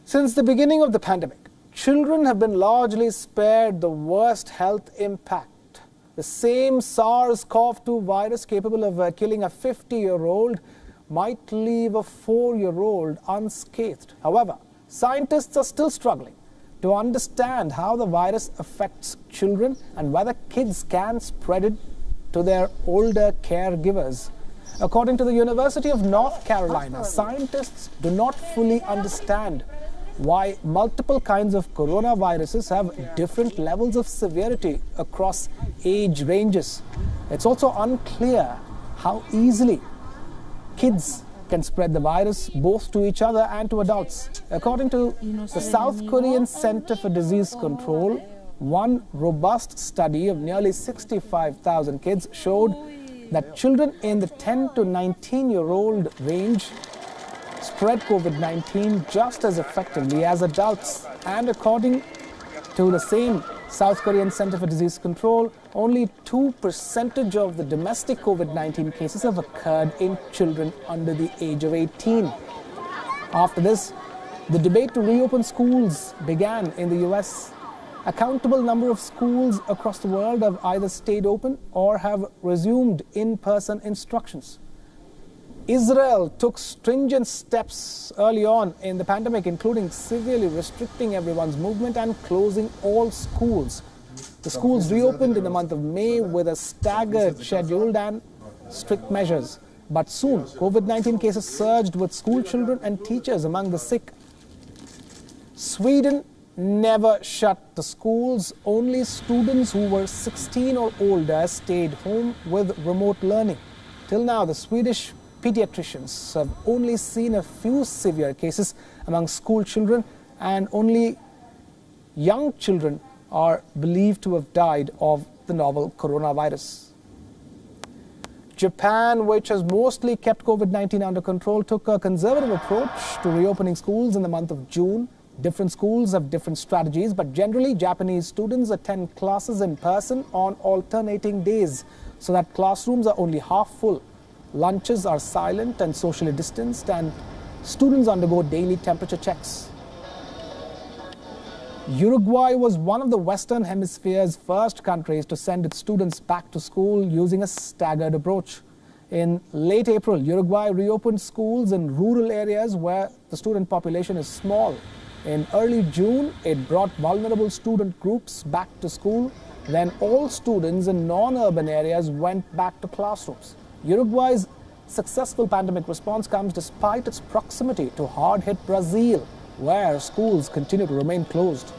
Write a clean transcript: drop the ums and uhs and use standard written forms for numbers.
Since the beginning of the pandemic, children have been largely spared the worst health impact. The same SARS-CoV-2 virus capable of killing a 50-year-old might leave a 4-year-old unscathed. However, scientists are still struggling to understand how the virus affects children and whether kids can spread it to their older caregivers. According to the University of North Carolina, scientists do not fully understand why multiple kinds of coronaviruses have different levels of severity across age ranges. It's also unclear how easily kids can spread the virus both to each other and to adults. According to the South Korean Center for Disease Control, one robust study of nearly 65,000 kids showed that children in the 10 to 19-year-old range spread COVID-19 just as effectively as adults. And according to the same South Korean Center for Disease Control, only 2% of the domestic COVID-19 cases have occurred in children under the age of 18. After this, the debate to reopen schools began in the US. A countable number of schools across the world have either stayed open or have resumed in-person instructions. Israel took stringent steps early on in the pandemic, including severely restricting everyone's movement and closing all schools. The schools reopened in the month of May with a staggered schedule and strict measures. But soon, COVID-19 cases surged with school children and teachers among the sick. Sweden never shut the schools. Only students who were 16 or older stayed home with remote learning. Till now, the Swedish pediatricians have only seen a few severe cases among school children, and only young children are believed to have died of the novel coronavirus. Japan, which has mostly kept COVID-19 under control, took a conservative approach to reopening schools in the month of June. Different schools have different strategies, but generally Japanese students attend classes in person on alternating days so that classrooms are only half full. Lunches are silent and socially distanced, and students undergo daily temperature checks. Uruguay was one of the Western Hemisphere's first countries to send its students back to school using a staggered approach. In late April, Uruguay reopened schools in rural areas where the student population is small. In early June, it brought vulnerable student groups back to school. Then all students in non-urban areas went back to classrooms. Uruguay's successful pandemic response comes despite its proximity to hard-hit Brazil, where schools continue to remain closed.